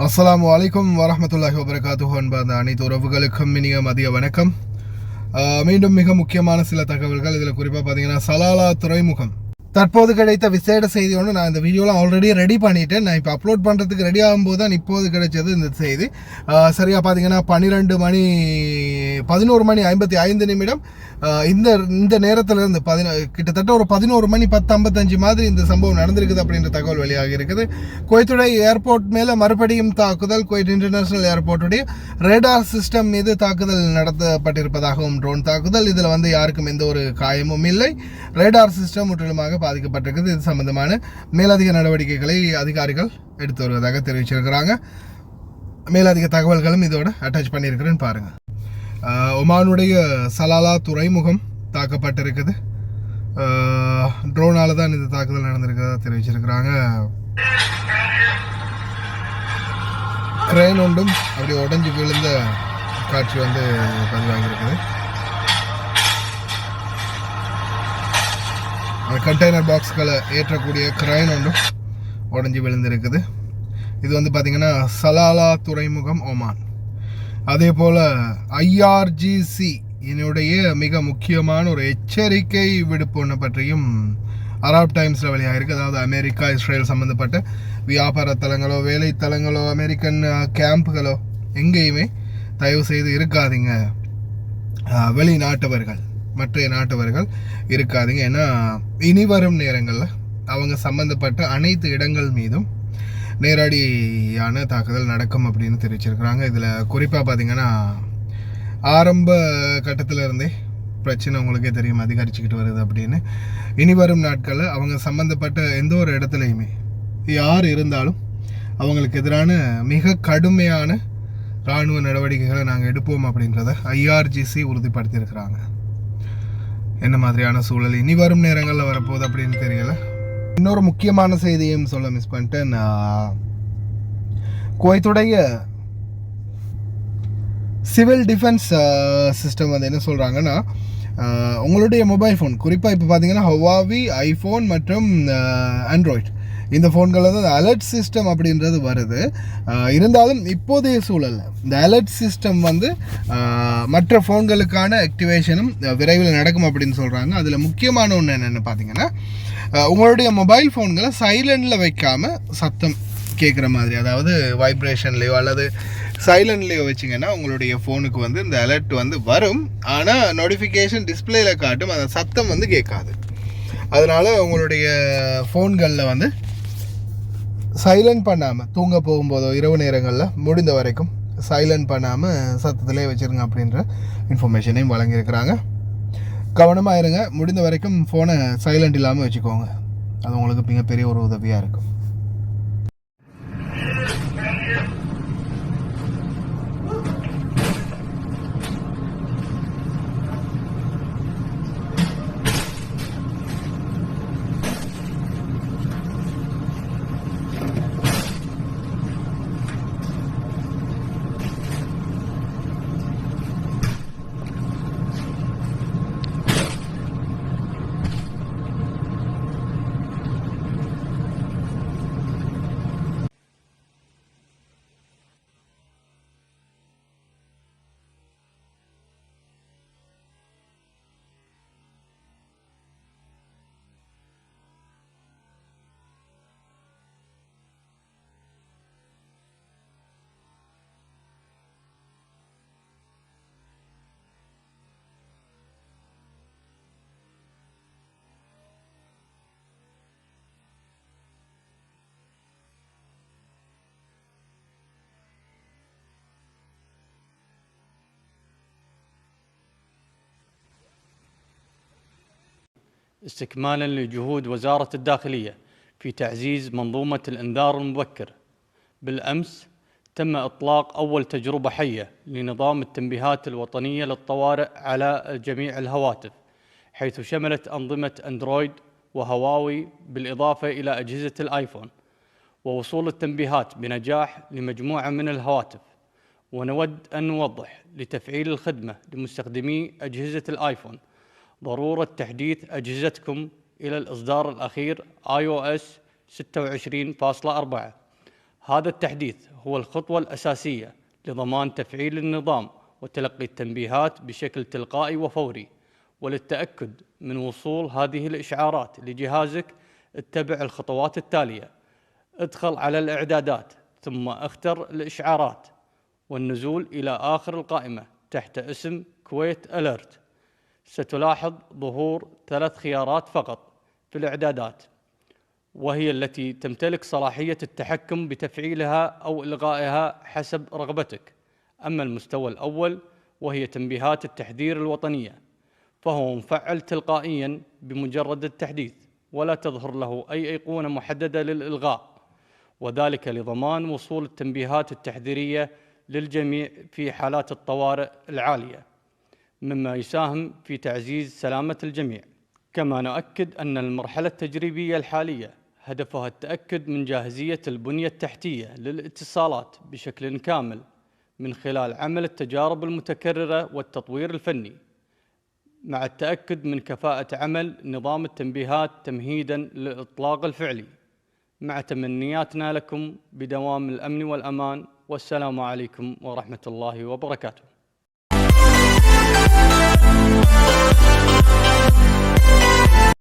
அஸ்ஸலாமு அலைக்கும் வரஹ்மத்துல்லாஹி வபரகாத்துஹு. அன்பார்ந்த அனைத்து உறவுகளுக்கும் இனிய மதிய வணக்கம். மீண்டும் மிக முக்கியமான சில தகவல்கள். இதில் குறிப்பாக பார்த்தீங்கன்னா சலாலா துறைமுகம் தற்போது கிடைத்த விசேட செய்தி ஒன்று நான் இந்த வீடியோலாம் ஆல்ரெடி ரெடி பண்ணிட்டேன். நான் இப்போ அப்லோட் பண்ணுறதுக்கு ரெடி ஆகும்போது தான் இப்போது கிடைச்சது இந்த செய்தி. சரியாக பார்த்தீங்கன்னா 11 மணி 55 இந்த இந்த நேரத்தில் இருந்து கிட்டத்தட்ட ஒரு 11 மணி 10:55 மாதிரி இந்த சம்பவம் நடந்திருக்குது அப்படின்ற தகவல் வெளியாக இருக்குது. குவைத்துடைய ஏர்போர்ட் மேலே மறுபடியும் தாக்குதல். குவைத் இன்டர்நேஷனல் ஏர்போர்ட்டுடைய ரேடார் சிஸ்டம் மீது தாக்குதல் நடத்தப்பட்டிருப்பதாகவும் ட்ரோன் தாக்குதல். இதில் வந்து யாருக்கும் எந்த ஒரு காயமும் இல்லை. ரேடார் சிஸ்டம் முற்றிலுமாக பாதிக்கப்பட்டிருக்குது. இது சம்பந்தமான மேலதிக நடவடிக்கைகளை அதிகாரிகள் எடுத்து வருவதாக தெரிவிச்சிருக்கிறாங்க. மேலதிக தகவல்களும் இதோட அட்டாச் பண்ணியிருக்கிறேன்னு பாருங்கள். ஒமானுடைய சலாலா துறைமுகம் தாக்கப்பட்டிருக்குது. ட்ரோனால தான் இந்த தாக்குதல் நடந்திருக்கிறதா தெரிவிச்சிருக்கிறாங்க. கிரேன் ஒன்றும் அப்படி உடஞ்சி விழுந்த காட்சி வந்து பதிவாகியிருக்குது. கண்டெய்னர் பாக்ஸ்களை ஏற்றக்கூடிய கிரைன் ஒன்றும் உடஞ்சி விழுந்திருக்குது. இது வந்து பார்த்திங்கன்னா சலாலா துறைமுகம் ஒமான். அதே போல் ஐஆர்ஜிசி என்னுடைய மிக முக்கியமான ஒரு எச்சரிக்கை விடுப்பு ஒன்று பற்றியும் அராப் டைம்ஸில் வெளியாக இருக்குது. அதாவது அமெரிக்கா இஸ்ரேல் சம்மந்தப்பட்ட வியாபார தலங்களோ வேலை தலங்களோ அமெரிக்கன் கேம்புகளோ எங்கேயுமே தயவு செய்து இருக்காதீங்க. வெளிநாட்டவர்கள் மற்ற நாட்டவர்கள் இருக்காதீங்க. ஏன்னா இனி வரும் நேரங்களில் அவங்க சம்மந்தப்பட்ட அனைத்து இடங்கள் மீதும் நேரடியான தாக்குதல் நடக்கும் அப்படின்னு தெரிவிச்சிருக்கிறாங்க. இதில் குறிப்பாக பார்த்திங்கன்னா ஆரம்ப கட்டத்தில் இருந்தே பிரச்சனை உங்களுக்கே தெரியும் அதிகரிச்சுக்கிட்டு வருது அப்படின்னு. இனி வரும் நாட்களில் அவங்க சம்மந்தப்பட்ட எந்த ஒரு இடத்துலையுமே யார் இருந்தாலும் அவங்களுக்கு எதிரான மிக கடுமையான இராணுவ நடவடிக்கைகளை நாங்கள் எடுப்போம் அப்படின்றத ஐஆர்ஜிசி உறுதிப்படுத்தியிருக்கிறாங்க. என்ன மாதிரியான சூழல் இனி வரும் நேரங்களில் வரப்போகுது அப்படின்னு தெரியல. இன்னொரு முக்கியமான செய்தியும் சொல்ல மிஸ் பண்ணிட்டேன். குவைத்துடைய சிவில் டிஃபென்ஸ் சிஸ்டம் வந்து என்ன சொல்கிறாங்கன்னா, உங்களுடைய மொபைல் ஃபோன் குறிப்பாக இப்போ பார்த்தீங்கன்னா ஹவாவி, ஐஃபோன் மற்றும் ஆண்ட்ராய்ட் இந்த ஃபோன்களில் தான் அலர்ட் சிஸ்டம் அப்படின்றது வருது. இருந்தாலும் இப்போதைய சூழலில் இந்த அலர்ட் சிஸ்டம் வந்து மற்ற ஃபோன்களுக்கான ஆக்டிவேஷனும் விரைவில் நடக்கும் அப்படின்னு சொல்கிறாங்க. அதில் முக்கியமான ஒன்று என்னென்னு பார்த்தீங்கன்னா, உங்களுடைய மொபைல் ஃபோன்களை சைலண்டில் வைக்காமல் சத்தம் கேட்குற மாதிரி, அதாவது வைப்ரேஷன்லேயோ அல்லது சைலண்ட்லேயோ வச்சிங்கன்னா உங்களுடைய ஃபோனுக்கு வந்து இந்த அலர்ட் வந்து வரும். ஆனால் நோட்டிஃபிகேஷன் டிஸ்பிளேயில் காட்டும், அந்த சத்தம் வந்து கேட்காது. அதனால் உங்களுடைய ஃபோன்களில் வந்து சைலண்ட் பண்ணாமல் தூங்க போகும்போதோ இரவு நேரங்களில் முடிந்த வரைக்கும் சைலண்ட் பண்ணாமல் சத்தத்திலே வச்சுருங்க அப்படின்ற இன்ஃபர்மேஷனையும் வழங்கியிருக்கிறாங்க. கவனமாக இருங்க. முடிந்த வரைக்கும் ஃபோனை சைலண்ட் இல்லாமல் வச்சுக்கோங்க. அது உங்களுக்கு மிகப்பெரிய ஒரு உதவியாக இருக்கும். استكمالا لجهود وزارة الداخلية في تعزيز منظومة الإنذار المبكر، بالأمس تم إطلاق أول تجربة حية لنظام التنبيهات الوطنية للطوارئ على جميع الهواتف، حيث شملت أنظمة أندرويد وهواوي بالإضافة إلى أجهزة الآيفون، ووصول التنبيهات بنجاح لمجموعة من الهواتف. ونود أن نوضح لتفعيل الخدمة لمستخدمي أجهزة الآيفون ضرورة تحديث أجهزتكم إلى الإصدار الأخير iOS 26.4 هذا التحديث هو الخطوة الأساسية لضمان تفعيل النظام وتلقي التنبيهات بشكل تلقائي وفوري. وللتأكد من وصول هذه الإشعارات لجهازك اتبع الخطوات التالية: ادخل على الإعدادات ثم اختر الإشعارات والنزول إلى آخر القائمة تحت اسم كويت أليرت. ستلاحظ ظهور 3 خيارات فقط في الإعدادات، وهي التي تمتلك صلاحية التحكم بتفعيلها أو إلغائها حسب رغبتك. أما المستوى الأول وهي تنبيهات التحذير الوطنية، فهو مفعل تلقائياً بمجرد التحديث، ولا تظهر له أي أيقونة محددة للإلغاء، وذلك لضمان وصول التنبيهات التحذيرية للجميع في حالات الطوارئ العالية، مما يساهم في تعزيز سلامة الجميع. كما نؤكد أن المرحلة التجريبية الحالية هدفها التأكد من جاهزية البنية التحتية للاتصالات بشكل كامل من خلال عمل التجارب المتكررة والتطوير الفني، مع التأكد من كفاءة عمل نظام التنبيهات تمهيداً للإطلاق الفعلي. مع تمنياتنا لكم بدوام الأمن والأمان، والسلام عليكم ورحمة الله وبركاته.